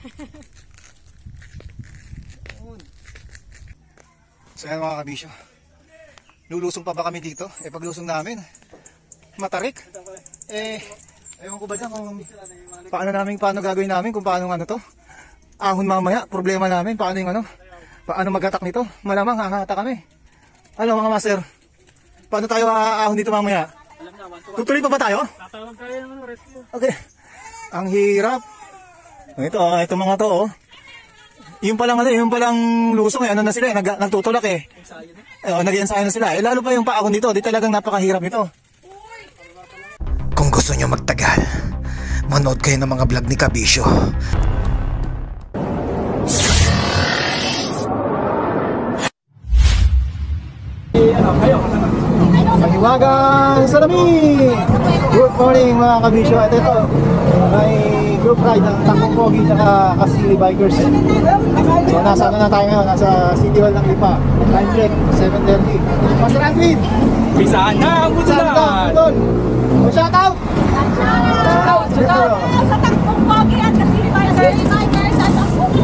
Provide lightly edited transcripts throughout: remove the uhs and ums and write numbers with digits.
So yan mga kabisyo, lulusong pa ba kami dito? Paglusong namin matarik, ewan ko ba dyan kung paano gagawin namin, kung paano ano to ahon mamaya. Problema namin paano yung paano mag-attack nito. Malamang hahata kami. Ano mga master, paano tayo ahon dito mamaya? Tutuloy pa ba tayo? Tatawag tayo ng rescue. Okay, ang hirap. Ito mga to yung palang lusong na sila nagtutulak nag-iensayo na sila lalo pa yung paahon dito, di talagang napakahirap nito. Kung gusto nyo magtagal, manood kayo ng mga vlog ni Kabisyo. Mahiwagang salamin! Good morning mga kabisyo. At ito, may group ride ng Takbong Pogi at Kasili Bikers. So nasa na tayo ngayon? Nasa City Hall ng Lipa. Time check, 7:30. Master Andwin! Bisaan na ang butulan! Shout out! Shout out sa Takbong Pogi at Kasili Bikers.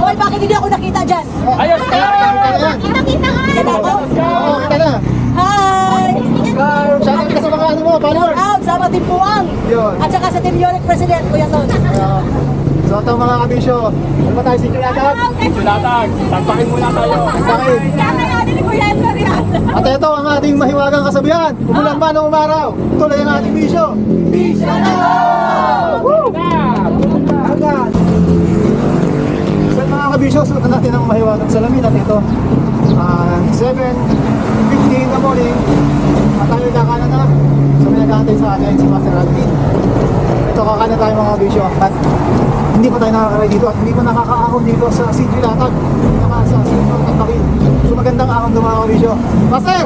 Hoy, bakit hindi ako nakita dyan? Ayos ka! Nakita ka! Kita na! Hi! Shout out ka sa mga followers! Shout out sa mga timpuang! At saka sa Team Yorick President, Kuya Ton. So ito mga kabisyo, ano ba tayo si Julatag? Julatag, tagpakin muna tayo. Tagpakin! At ito ang ating mahiwagang kasabihan. Umulan man o umaraw, tuloy ang ating bisyo. Bisyo na! Woo! Hanggang! So mga kabisyo, suotan natin ang mahiwagang salamin. At ito, 7:50 in the morning. At tayo kakanan na. So may nag-aantay sa atin si Master Alvin. Ito kakanan tayo mga kabisyo. At hindi pa tayo nakakaray dito at hindi pa nakakaahon dito sa CG Latag. Sa Sintro at Bakil. So magandang ahon doon mga kabisyo. Master!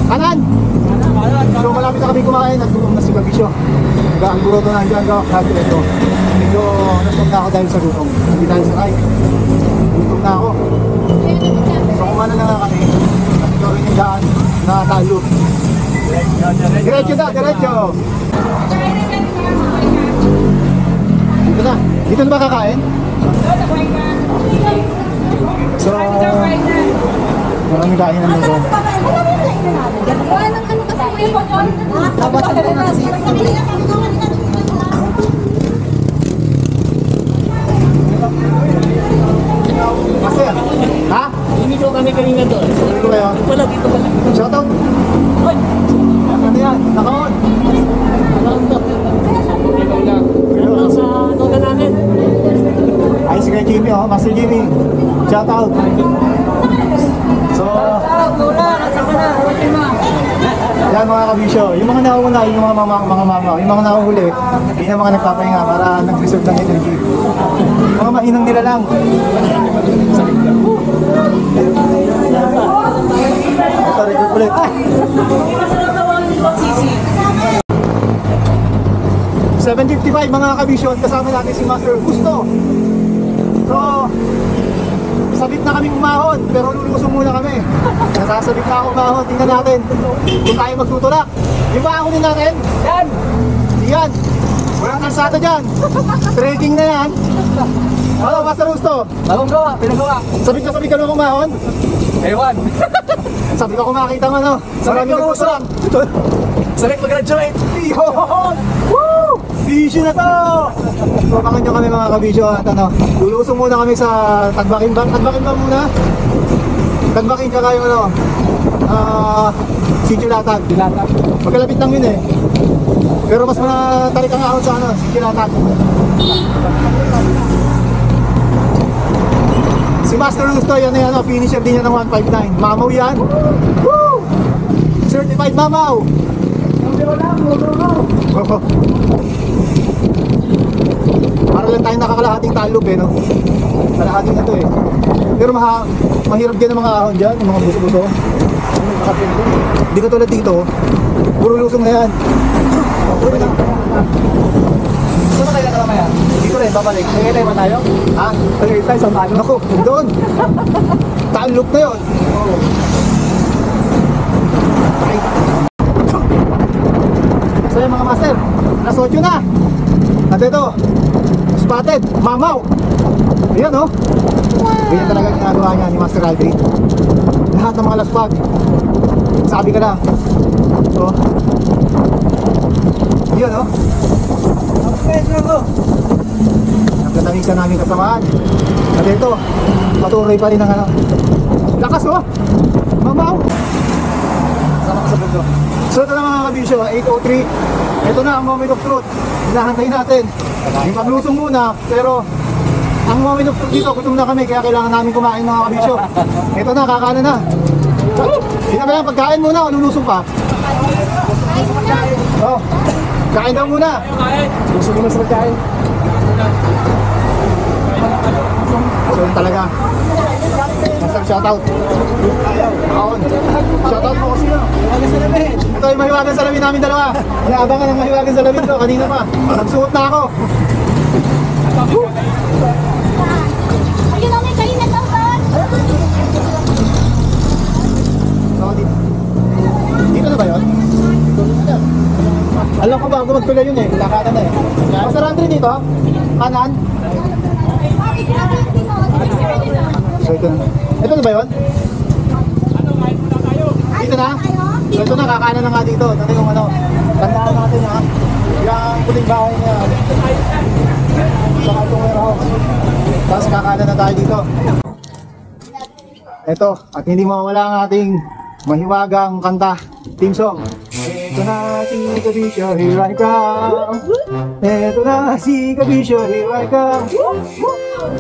Kanan! So malapit na kami kumain at gutom na si Kabisyo. Ang buroto na dyan ka, hati ito. Medyo nasog na ako dahil sa gutom. Hindi dahil sa kain. Gutom na ako. So kumana na nga kami. At ito rin yung daan na talo. Diretso na, diretso! Dito na. Dito na ba kakain? So, maraming kain naman doon. Master, ha? Hindi ko kami kanina doon. Dito kayo? Wala dito pala. Shoutout! Hoy! Ano yan? Nakaon! Alam na. Ikaw lang. Alam lang sa nona namin. Ay, si Kuya Jimmy, Master Jimmy. Shoutout! So, yan mga kabisyo, yung mga nauna, yung mga mama, yung mga nahuhuli, hindi na mga nagpapahinga para nag-reserve ng energy. Mga mahinang nila lang. Ito, record ulit. 7:55 mga kabisyo, kasama natin si Master Gusto. So, sabit na kami umahon, pero lulusong muna kami. Nasasabit na ako umahon, tingnan natin kung tayo magtutulak. Yung maahonin natin? Yan! Yan! Walang kalsada dyan. Trekking na yan. Ano, Master Gusto? Bagong gawa, pinagawa. Sabit ka nung umahon? Ewan. Sabi ko kung makita mo, marami nagtutulak. Sarek mag-graduate. Yun! Woo! Bisyo na to! Papakan nyo kami mga kabisyo at lulusong muna kami sa Tagbakin ba? Tagbakin ba muna? Tagbakin ka kayo Sitio Latag. Magkalapit lang yun pero mas matalik ang ahon sa Sitio Latag. Si Master Gusto yan finisher din yan ng 159. Mamaw yan. Woo! Certified mamaw. Para lang tayo nakakalahating talop no? Kalahating na to pero mahirap din ang mga ahon dyan, yung mga buso-buso. Hindi ka tulad dito, puro lusong na yan. Saan ba tayo na mamaya? Dito rin, babalik. Tagay ba tayo? Ha? Tagay tayo sa talop? Naku, doon! Talop na yun. So yung mga master, nasodyo na. At ito, spotted, mamaw. Yan oh. Ganyan talaga ginagawa niya ni Master Aldrin. Lahat ng mga laspag, sabi ka lang. So, yan oh. Ang katamisan namin kasamaan. At ito, patuloy pa rin ang ano. Lakas oh. Mamaw. Sama ka sa bundok. So ito na mga kabisyo, 8:03. Ito na ang moment of truth. Hinahantayin natin. Yung paglusong muna, pero ang moment of truth dito, gutom na kami, kaya kailangan namin kumain mga kabisyo. Ito na, kakanan na. Hindi na ba pagkain muna o lulusong pa? Oh, kain daw muna. Gusto mo na sa pagkain. So yun talaga. Master, shoutout. Kaon. Shoutout mo kasi yun. Ito yung mahiwagang salamin namin dalawa. Inaabangan ang mahiwagang salamin ko. Kanina pa. Nagsuot na ako. Ayun ang may kain na daw doon. So, dito na ba yun? Alam ko bago magtula yun eh. Lakatan na eh. Masarap rin dito. Kanan. So ito na. Ito na ba yun? Dito na? So ito na, kakanan na nga dito. Ito yung ano. Tandaan natin ha. Yung puting bahay niya. Saka itong warehouse. Tapos kakanan na tayo dito. Ito. At hindi mawala ang ating mahiwagang kanta. Team song. Ito na si Kabisyo, here I come. Ito na si Kabisyo, here I come.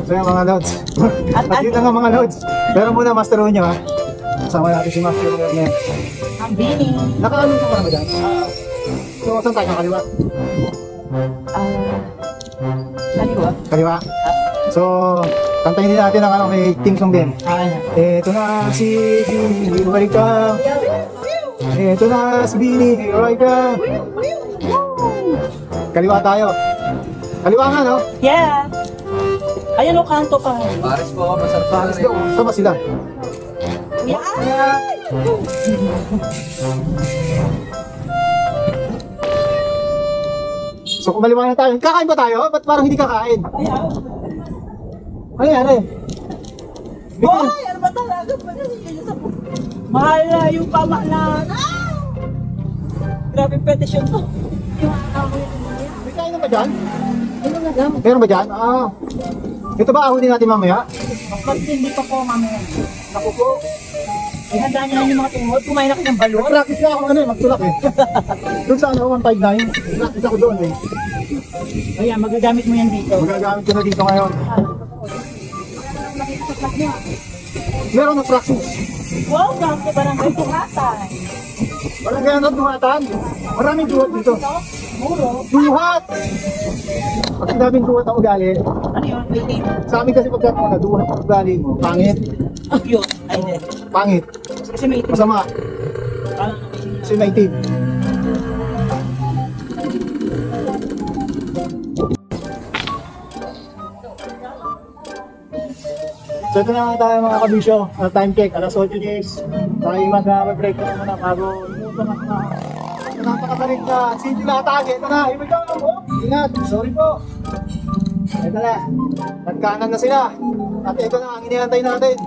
So yung mga loads. At yun na nga mga loads. Pero muna master nyo ha. Kasama natin si Master Ernest. Ang bini. Naka-ano ka ba dyan? So saan tayo? Kaliwa? Kaliwa. Kaliwa? So kantayin din natin ang ano, may team song din. Ito na si Bini, here I come. Ito na si Bini, here I come. Kaliwa tayo. Kaliwa nga no? Yeah. Ayun o, kanto pa. Paris po, masarap pa rin. Saan ba sila? So kumaliwa na tayo. Kakain ba tayo? Ba't parang hindi kakain? Ano yan eh? Hoy, ano ba talaga? Mahal na yung pamahalaan. Grabe petisyon to. May kain na ba dyan? Meron ba dyan? Ito ba ahonin natin mamaya? Pag hindi pa po mamaya. Naku po. Ihanda niyo lang yung mga tungod. Kumain ako ng balon. Practice na ako ano, magtulak eh. Doon sa ano, 159. Practice ako doon eh. Ayan, magagamit mo yan dito. Magagamit ko na dito ngayon. Meron na practice. Wow, grabe barangay Tuhatan. Walang kaya na duhatan. Maraming duhat dito. Muro. Duhat! Pag sinabing duhat ang ugali, Ano yun? Waiting. sa amin kasi pagka duhat ang ugali mo, pangit. Ah, yun. Ay, hindi. Pangit. Kasi may itim. Masama. Ah, Kasi maitim. So ito na nga tayo mga kabisyo. Time check, alas 8 days. Tayo mag-break na muna bago inuto na na. Ito na napakatarik na. City Latag. Ito na. Here we go. Oh, ingat. Sorry po. Ito na. Nagkanan na sila. At ito na ang inihantay natin.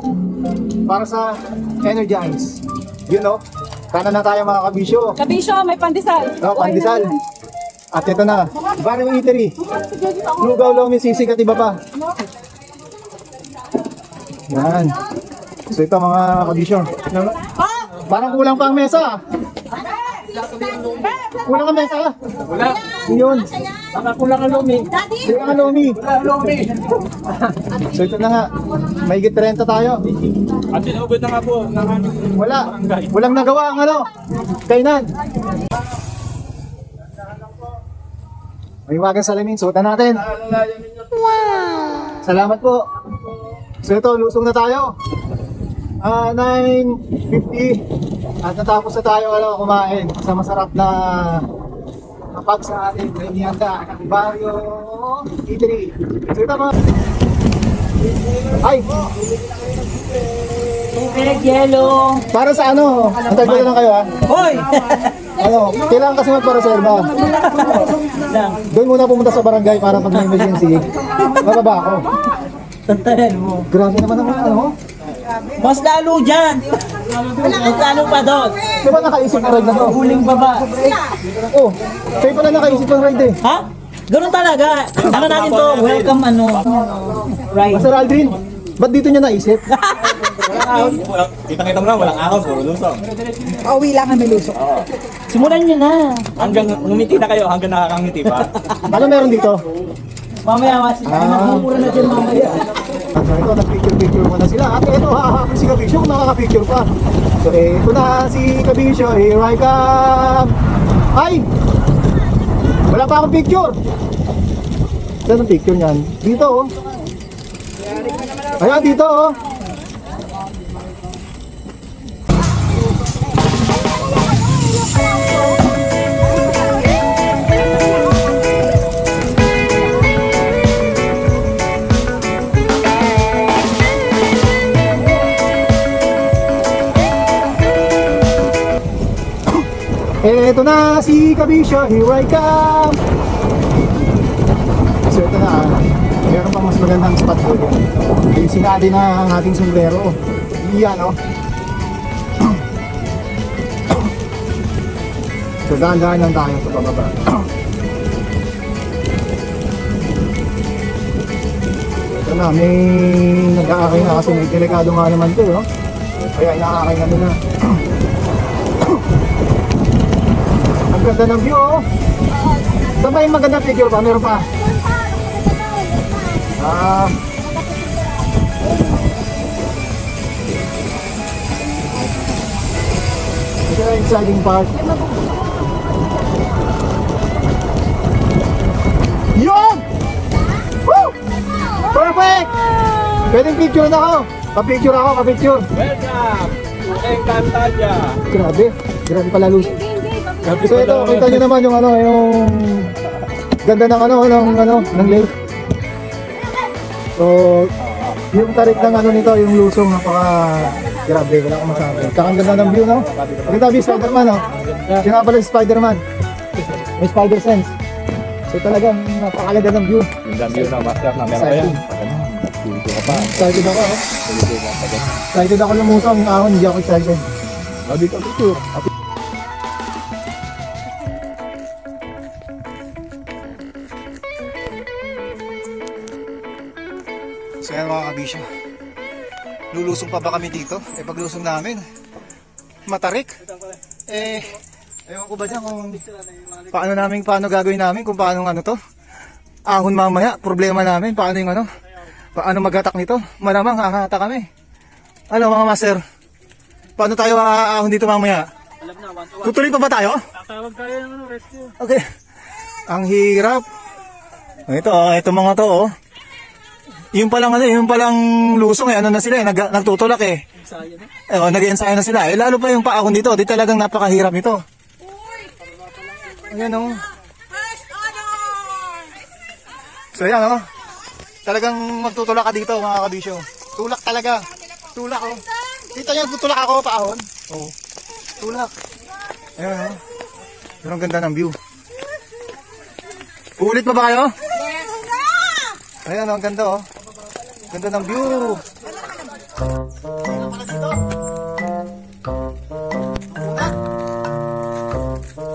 Para sa Energize. Yun o. Kanan na tayo mga kabisyo. Kabisyo, may pandesal. Oh, pandesal. At ito na. Barrio Eatery. Lugaw, Lomi, Sisig at iba pa. Yan. So ito mga kabisyo. Parang kulang pa ang mesa. Kulang ang mesa. Wala. Yun. Baka kulang ang lumi. Kulang ang Lomi. Wala ang lumi. So ito na nga. May 30 tayo. At tinugod na nga po. Wala. Walang nagawa ang ano. Kainan. May wagang salamin. Suotan natin. Salamat po. So ito, lusong na tayo. 9:50 at natapos na tayo kumain sa masarap na kapag sa ating Renianda Barrio Eatery. So ito mga ay! May yellow. Para sa ano? Antay ko lang kayo ha. Hoy! Ano? Kailangan kasi magparaserba. Doon muna pumunta sa barangay para pag may emergency. Bababa ako. Tantayan mo. Grabe naman ang ano. Mas lalo dyan. Mas lalo pa doon. Di ba nakaisip ng ride na to? Huling baba. Oh, kayo pala nakaisip ng ride eh. Ha? Ganun talaga. Ano natin to? Welcome ano. Right. Master Aldrin, ba't dito niya naisip? Kita-kita mo na, walang ahon, puro lusong. Pauwi lang kami lusok. Simulan nyo na. Hanggang ngumiti na kayo, hanggang nakakangiti pa. Ano meron dito? Mamaya, magmumura na dyan mamaya. So ito, nag-picture-picture muna sila. At ito, hahapon si Kabisyo kung nakaka-picture pa. So ito na si Kabisyo, here I come. Ay! Wala pa akong picture. Saan ang picture niyan? Dito oh. Ayan, dito oh. Eto na si Kabisyo, here I come. So ito na, meron pa mas magandang spot ko. Yung sinadi na ang ating sombrero. Iyan o. So dahan-dahan lang tayo sa pababa. Ito na, may nag-aakay na kasi may delikado nga naman ito. Kaya inaakay na nila. Ang ganda ng view oh. Saan ba yung magandang picture pa? Meron pa? Ito na yung exciting part. Yun! Woo! Perfect! Pwedeng picture na ako. Pa-picture ako, pa-picture. Welcome to Encantadia! Grabe, grabe pala Luz. So ito, kita nyo naman yung ano, yung ganda ng ng lake. So, yung tarik ng ano nito, yung lusong, napaka grabe, wala akong masabi. Tsaka ang ganda ng view, no? Ang ganda view, Spider-Man, no? Yun nga pala si Spider-Man. May spider sense. So talagang napakaganda ng view. Yung dami na master na meron pa yan. Excited ako, oh. Excited ako lumusong, yung ahon, hindi ako excited. Dito, picture. So yan mga kabisyo, lulusong pa ba kami dito? Paglusong namin, matarik. Ewan ko ba dyan kung paano gagawin namin, kung paano to ahon mamaya, problema namin, paano mag-attack nito. Malamang hahatak kami. Ano mga master, paano tayo aahon dito mamaya? Tutuloy pa ba tayo? Tatawag tayo ng rescue. Okay. Ang hirap. Ito mga to oh. Yung palang lusong na sila nagtutulak eh. Nag-ensayo na sila. Lalo pa yung paahon dito, di talagang napakahirap nito. Ayan oh. So ayan oh. Talagang magtutulak ka dito mga kabisyo. Tulak talaga. Tulak oh. Dito yan tutulak ako paahon. Oh. Tulak. Ayan oh. Pero ang ganda ng view. Ulit pa ba kayo? Ayan oh, ang ganda oh. Ganda ng view.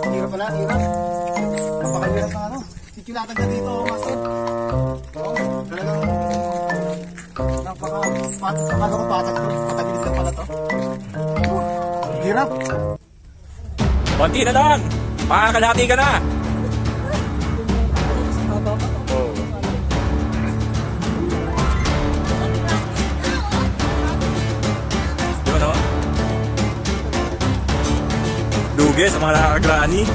Hirap pala, hirap. Napakahirap ng ano. Kikilatan ka dito, master. Talagang napakakong patak to. Patagilid lang pala to. Hirap. Konti na lang! Makakalati ka na! Lugi sa mga nakakagrani.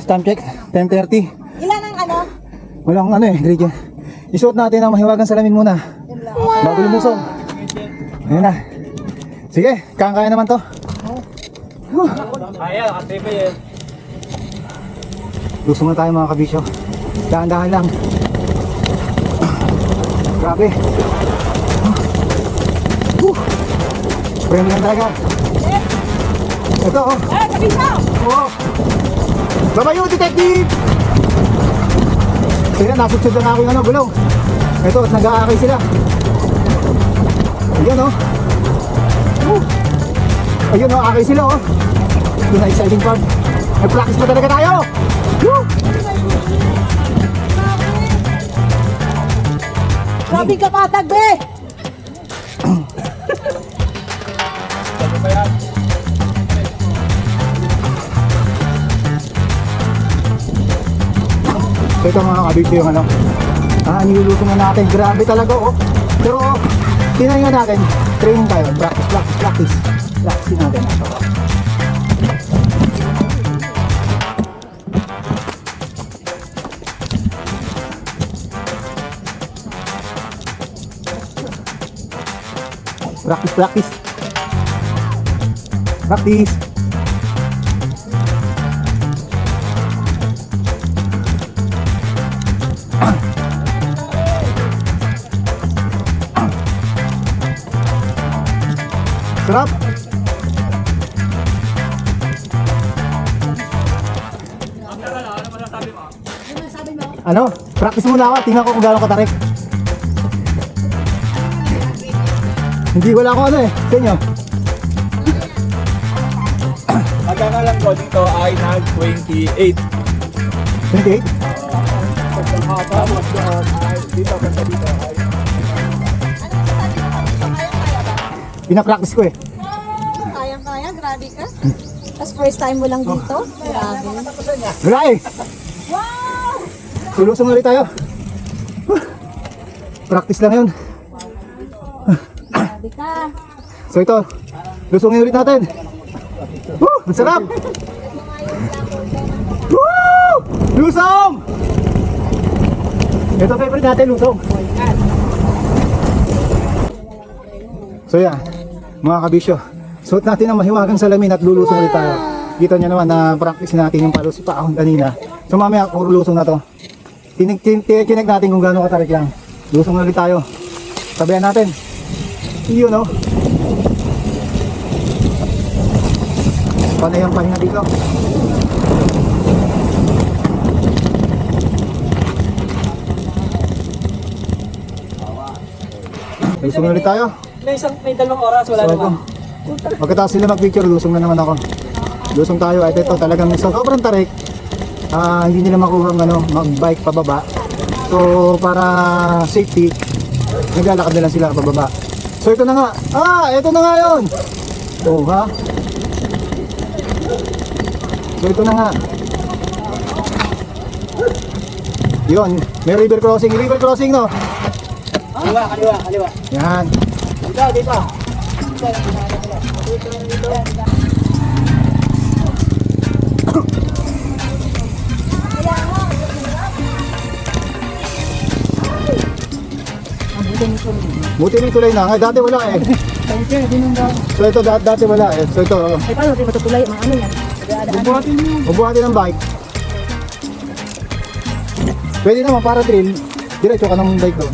Time check, 10:30. Ilan ang ano? Walang ingredient. Isuot natin ang mahiwagang salamin muna. Bago lumusong. Ayan na. Sige, kaya naman to. Kaya, kasi pa yan. Lusong na tayo mga kabisyo. Dahan-dahan lang. Grabe. Preno lang talaga. Ito oh. Eh, kabisa! Oo. Babayo, detective! So yan, nasudsod na aking ano, gulong. Ito, at nag-aakay sila. Ayan oh. Ayun oh, akay sila oh. Ito na exciting part. Nag-practice pa talaga tayo. Woo! Grabe ka patag, be! So ito mga kabigyo yung ano. Nilulusong na natin. Grabe talaga oh. Pero oh, tinayin nga natin. Training tayo. Practice. Practice natin. Practice. Sarap. Ano? Practice muna ako. Tingnan ko kung gaano katarik. Hindi wala akong ano eh. Sa inyo. Pagkakalang ko dito ay nag-28. 28? Tapos doon ay dito kasi dito ay Pinapractice ko eh. Kayang-kaya, grabe ka. Tapos first time mo lang dito. Grabe. Wala eh. Wow! Tulusong ulit tayo. Practice lang yun. Grabe ka. So ito, lusongin ulit natin. Woo! Ang sarap! Woo! Lusong! Ito favorite natin, lusong. So yan, mga kabisyo. Suot natin ang mahiwagang salamin at lulusong ulit tayo. Kita nyo naman na practice natin yung paahon kanina. So mamaya, puro lusong na to. Tinig natin kung gaano katarik lang. Lusong ulit tayo. Sabihan natin. Yun no. Panay ang pahinga dito. Lusong ulit tayo. May dalawang oras, wala So, naman. pagkatapos sila mag-picture, lusong na naman ako. Lusong tayo. At ito talagang sobrang tarik. Hindi nila makuha mag-bike pababa. So para safety, naglalakad na lang sila pababa. So ito na nga. Ito na nga yun. Oh ha. So ito na nga. Yun. May river crossing. River crossing no. Kaliwa. Yan. Dito. Buti rin tulay na. Dati wala eh. So ito dati wala eh. So ito. Ay, paano di matutulay? Mga ano yan? Ubuhatin ng bike. Pwede naman para drill. Diretso ka ng bike doon.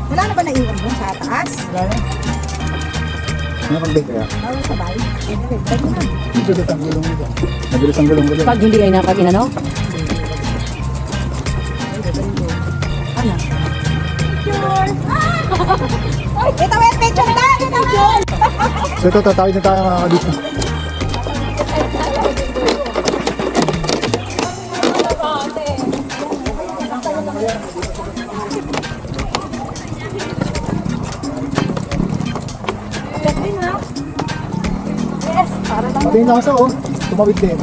Wala na ba naiwan mo sa taas? Ano pang bike kaya? Bawal sa bahay. Mabilis ang gulong nito. Mabilis ang gulong nito. Pag hindi ay napag inano? Ano? Ay, ito wait, picture na! Picture! So ito, tatawid na tayo mga kabisyo. Yes, para lang. Pati yung nasa oh. Tumawid din.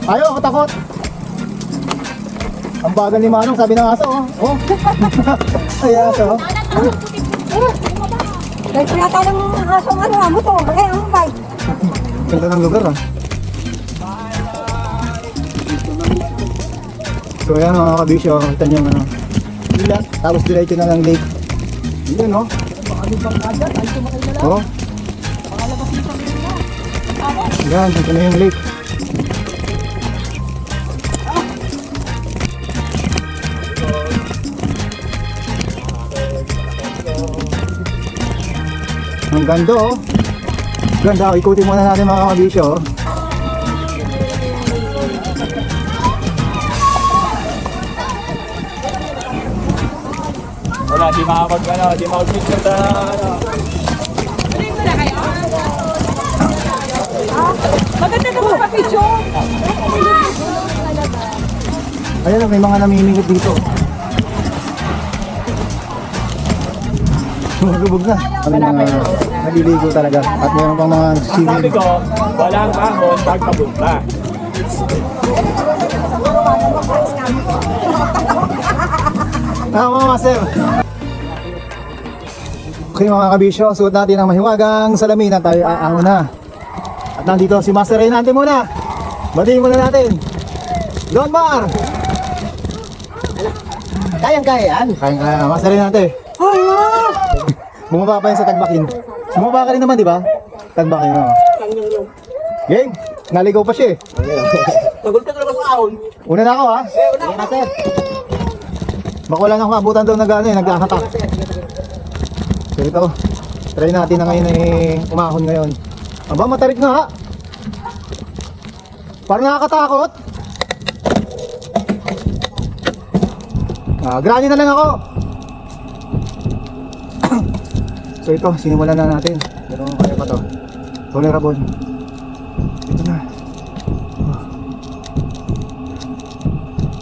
Ayaw, ako takot. Ang bagal ni Manong, sabi ng aso oh. Oh. Ay, aso. Dahil tinatanong ng asong ano, motor. Ang bike. Ganda ng lugar ah. So ayan mga kabisyo, kita nyo ano. Ilan, tapos diretso na ng lake. Yun no? Oo. Yan, ito na yung lake. Ang ganda oh. Ganda, ikutin muna natin mga kabisyo oh. Wala, di makapag-picture na Maganda na mga picture. Ayan oh, may mga namimingit dito. Lumubog na. May mga naliligo talaga. At mayroon pang mga Sabi swimming. ko, walang ahon pagpapunta. Mga master. Okay mga kabisyo, suot natin ang mahiwagang salamin at tayo aangon na. At nandito si Master Reynante muna. Batiin muna natin. Don Mar! Kayang-kaya yan. Kaya Master Reynante. Bumaba pa yan sa tagbakin. Bumaba ka rin naman, di ba? Tagbakin mo. Game, naligaw pa siya eh. Tagol ka talaga sa ahon. Una na ako ha. Sige, master. Baka wala nang abutan daw na gano'n eh, nagkakatak. So ito, try natin na ngayon eh, umahon ngayon. Aba, matarik na ha. Parang nakakatakot. Grani na lang ako. So ito, sinimulan na natin. Pero kaya pa to. Tolerable. Ito na.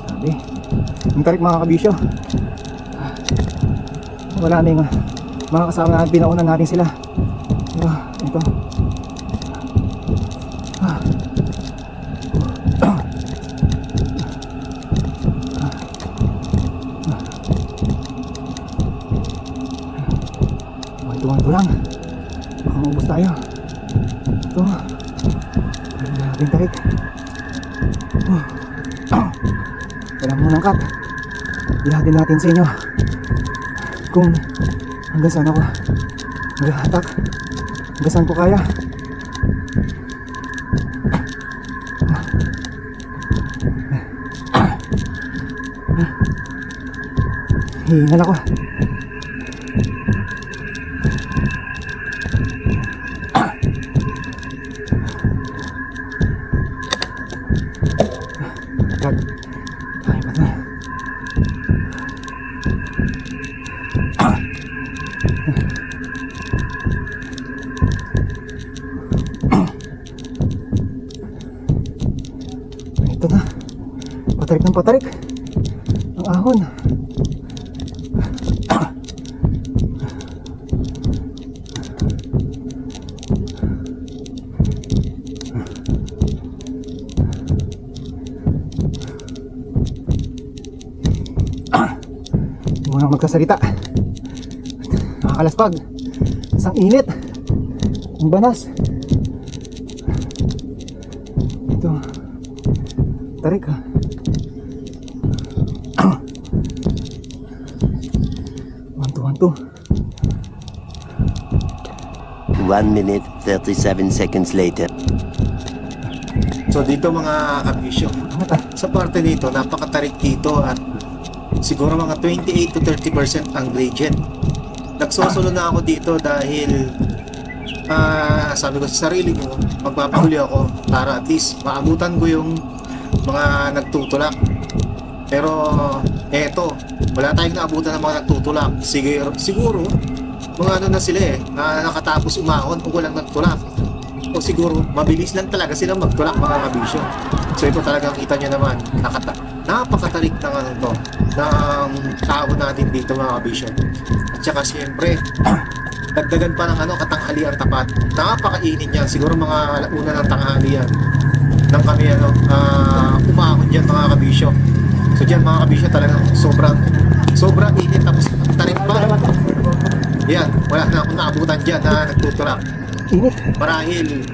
Sabi. Ang tarik mga kabisyo. Wala na yung mga kasama natin, pinaunan natin sila. Ito. Ito lang. Baka maubos tayo. Ito. Ang natin tarik. Walang munang cut. Ihatin natin sa inyo kung hanggang saan ako maghahatak, hanggang saan ko kaya. Hihingal ako. God. Ay, ba't na? Ito na. Patarik ng patarik. Ang ahon. Muna magkasalita. Nakakalaspag. Isang init. Ang banas. Ito. Tarik ha. Wanto. 1 minute 37 seconds later. So dito mga kabisyo, sa parte dito, napakatarik dito at siguro mga 28 to 30% ang gradient. Nagsosolo na ako dito dahil sabi ko sa sarili ko, magpapahuli ako para at least maabutan ko yung mga nagtutulak. Pero eto, wala tayong naabutan ng mga nagtutulak. Siguro mga ano na sila eh, nakatapos umahon o walang nagtulak. O siguro mabilis lang talaga silang magtulak mga kabisyo. So ito talagang kita nyo naman, napakatarik ng ano to, ng tao natin dito mga kabisyo. At saka siyempre dagdagan pa ng ano, katanghalian tapat. Napakainit niya, siguro mga una ng tanghali yan nang kami ano, umahon dyan mga kabisyo. So dyan mga kabisyo talagang sobrang init, tapos tarik pa. Yan, wala na akong naabutan dyan na nagtutulak. Marahil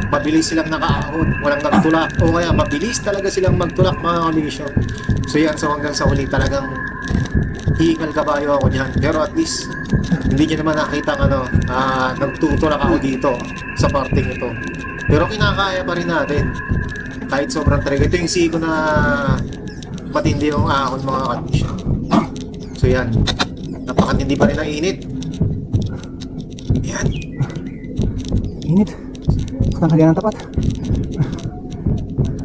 mabilis silang nakaahon, walang nagtulak, o kaya mabilis talaga silang magtulak mga kabisyo. So yan, so hanggang sa huli talagang hihingal kabayo ako dyan. Pero at least hindi nyo naman nakita ano, nagtutulak ako dito sa parting ito. Pero kinakaya pa rin natin kahit sobrang tarik. Ito yung siko na matindi yung ahon mga kabisyo. So yan, napakatindi pa rin ang init. Yan. Init. Tanghalian ng tapat.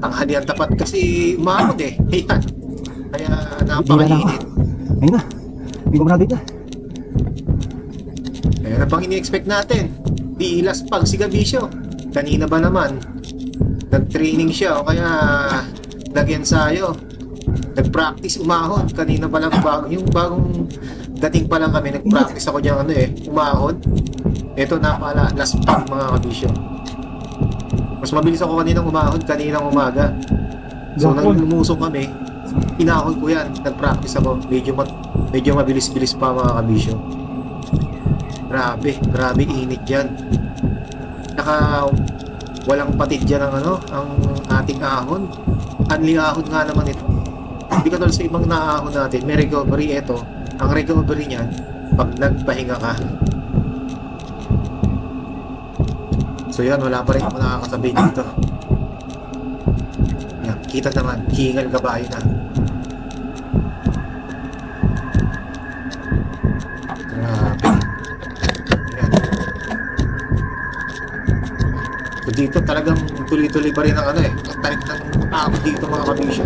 Tanghalian tapat kasi umahon eh. Ayan. Kaya Hindi na ako. napakainit. Ayun na. Hindi ko manabit na. Kaya na pang ini-expect natin. Bilas pag si Gabisyo. Kanina ba naman nag-training siya o kaya nag-ensayo, nag-practice umahon. Kanina pa lang yung bagong dating pa lang kami, nag-practice ako dyan umahon. Ito na pala, last pag mga Kabisyo. Mas mabilis ako kaninang umahon, kaninang umaga. So nang lumusong kami, inahon ko yan, nag-practice ako. Medyo mabilis-bilis pa mga Kabisyo. Grabe init dyan. Saka walang patid dyan ang ating ahon. Anli ahon nga naman ito. Hindi ka sa ibang naahon natin, may recovery ito. Ang recovery niyan, pag nagpahinga ka. So yan, wala pa rin ako nakakasabay dito. Yan, kita naman, hingal kabayo na. Grabe. Yan. So dito talagang tuloy-tuloy pa rin ang tarik ng tao dito mga Kabisyo.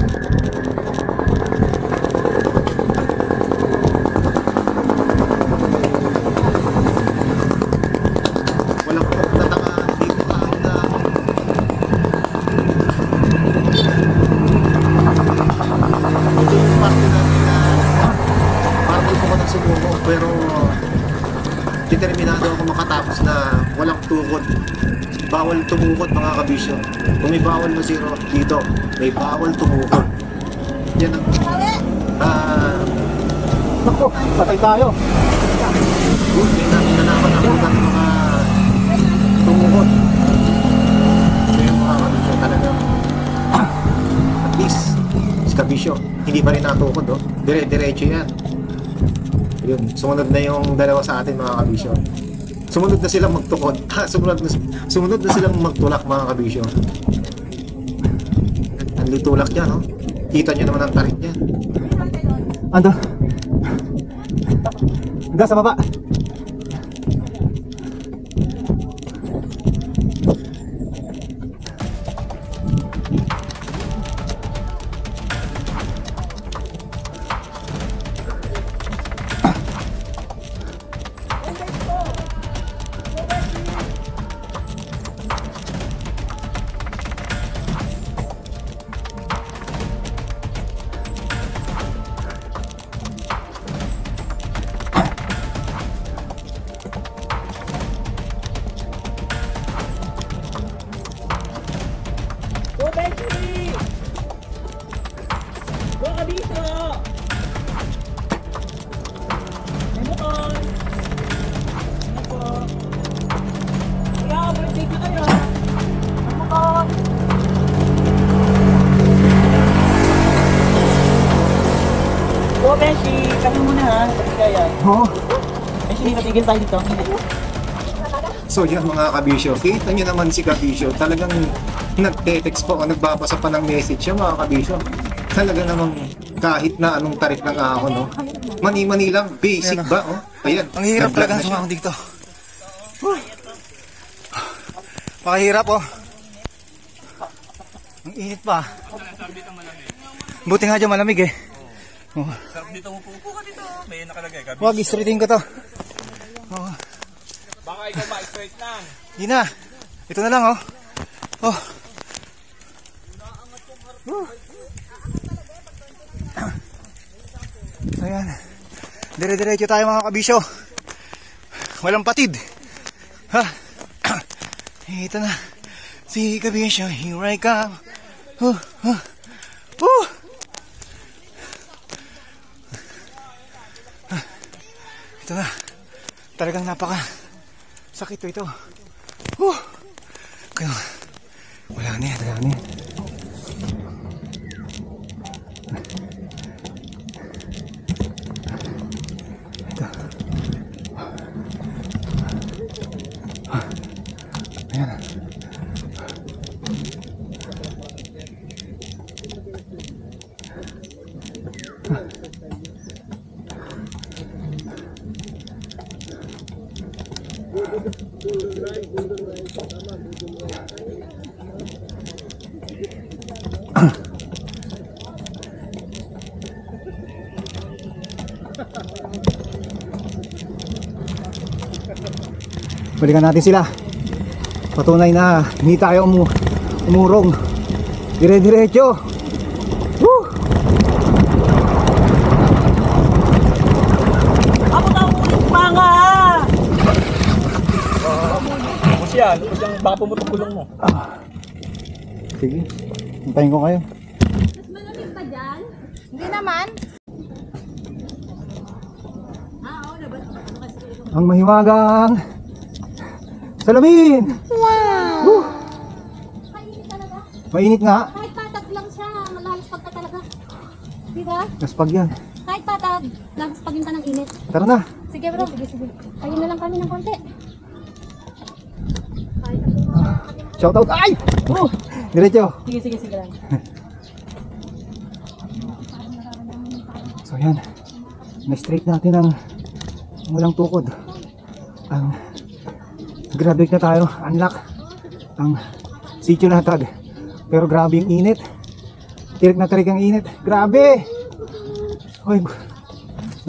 Walang pagtataka dito tao na ito yung parte natin na parang gusto ko nang sumuko pero determinado ako makatapos na walang tukod. Bawal tumukod mga Kabisyo. Kung may bawal masiro dito, may bawal tumukod. Yan ang Naku, patay tayo. may nalaman ako ng mga tumukod. So yung mga Kabisyo talagang at least si Kabisyo hindi pa rin natukod. Dire-diretso yan. Yun, sumunod na yung dalawa sa atin mga Kabisyo. Sumunod na silang magtukod. Sumunod na silang magtulak mga Kabisyo. Ang litulak niya, no? Kita niyo naman ang tarik niya. Ando. Hanggang sa baba. Go, Beshi! Kami muna ha, kasi kaya. Oo. Beshi, hindi natigil tayo dito. So yan mga Kabisyo, kita niyo naman si Kabisyo, talagang nagte-text pa o nagbabasa pa ng message siya mga Kabisyo. Talaga namang kahit na anong tarik ng ahon, no? Mani-mani lang, basic Ayan, ba? Oh? Ayan, Ang hirap nag-vlog talaga na siya. sumahon dito. Pakahirap oh. Ang init pa. Buti nga dyan malamig eh. Oh. Sarap dito, upo ka dito. May nakalagay. Gabi. Wag, istritin ko to. Oh. Baka ikaw ba, straight lang. Hindi na. Ito na lang oh. Oh. Ayan. Dire-diretso tayo mga Kabisyo. Walang patid. Ha? Ito na. Si Kabisyo, here I come. Ito na. Talagang napaka sakit ito. Kaya wala na yan. Ito. Ayan. Balikan natin sila. Patunay na hindi tayo umurong. Dire-diretso. Woo! Ako na ulit pa nga! Tapos yan, baka pumutok kulong mo. Sige, hintayin ko kayo. Malamig pa dyan? Hindi naman. Ang mahiwagang salamin! Wow! Woo! Mainit talaga. Mainit nga. Kahit patag lang siya, malalaspag ka talaga. Diba? Naspag yan. Kahit patag, lalaspagin ka ng init. Tara na. Sige bro, sige. Ayun na lang kami ng konti. Shout out. Ay! Diretso. Sige lang. So yan. Na-straight natin ang walang tukod. Ang graduate na tayo. Unlock ang sitio Latag. Pero grabe yung init. Tirik na tirik ang init. Grabe! Hoy,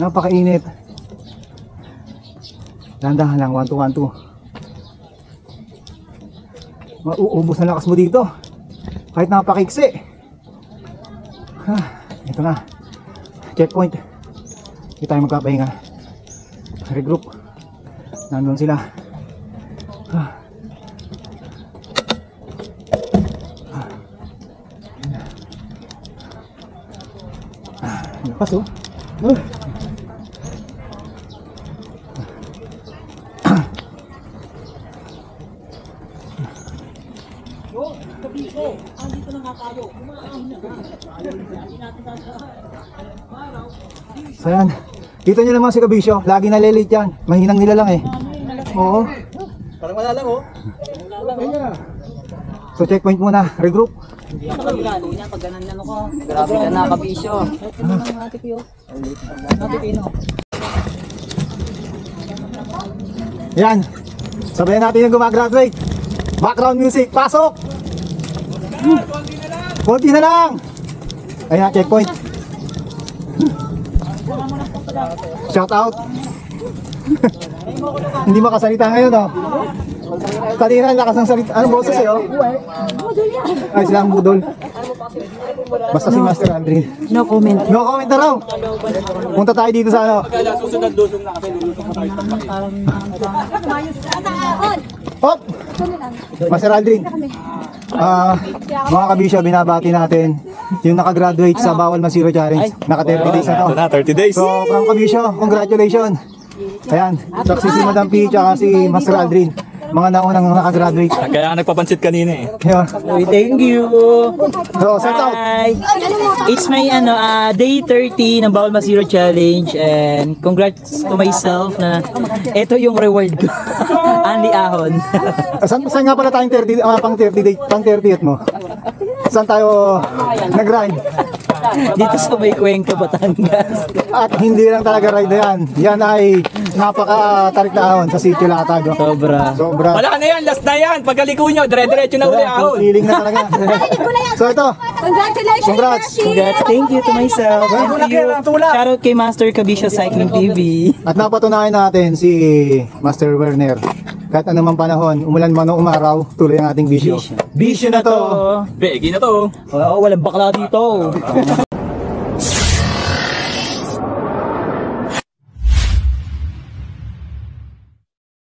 napakainit. Dahan-dahan lang. 1 2 1 2. Mauubos na lakas mo dito. Kahit napakiksi. Ito na. Checkpoint. Hindi tayo magkapahinga. Regroup. Nandun sila. Lakas oh. Andito na nga tayo. So yan. Dito nyo naman si Kabisyo. Lagi nalilit yan. Mahinang nila lang eh. Oo. Parang wala lang oh. So checkpoint muna. Regroup. Hindi ako nagano niya pag ganan ano ko. Grabe ka na kabisyo. Yan. Sabayan natin yung gumagraduate. Background music. Pasok! Konti na lang! Ayan, checkpoint. Shout out. Hindi makasalita ngayon oh. Kanina lakas ng salita. Anong boses eh oh? Ay, silang budol. Basta si Master Aldrin. No comment. No comment na raw. Punta tayo dito sa ano. Susunod lusong na kasi lulusong na tayo. Hop! Master Aldrin. Mga kabisyo, binabati natin yung nakagraduate sa Bawal Masiro Challenge. Naka 30 days na to. Ito na, 30 days. So, from kabisyo, congratulations. Ayan, si Madam P tsaka si Master Aldrin. Mga naunang nakagraduate. Kaya nagpapansit kanina eh. Yun. Thank you. So, shout out. Hi. It's my day 30 ng Bawal Masiro Challenge and congrats to myself na ito yung reward ko. Anli ahon. Saan nga pala tayong 30, pang 30th mo? Saan tayo nag-ride? Dito sa may Cuenca, Batangas. At hindi lang talaga ride na yan. Yan ay napaka-tarik na ahon sa Sitio Latag. Sobra. Sobra. Wala na yan, last na yan. Pagkaliko nyo, dire-diretso na uli ahon. Feeling na talaga. So ito, Congratulations, congrats. Congrats. Thank you to myself. Thank you. Shoutout kay Master Kabisyo Cycling TV. At napatunayan natin si Master Werner. Kahit anumang panahon, umulan man o umaraw, tuloy ang ating bisyo. Bisyo na to! Begi na to. Oo, walang bakla dito.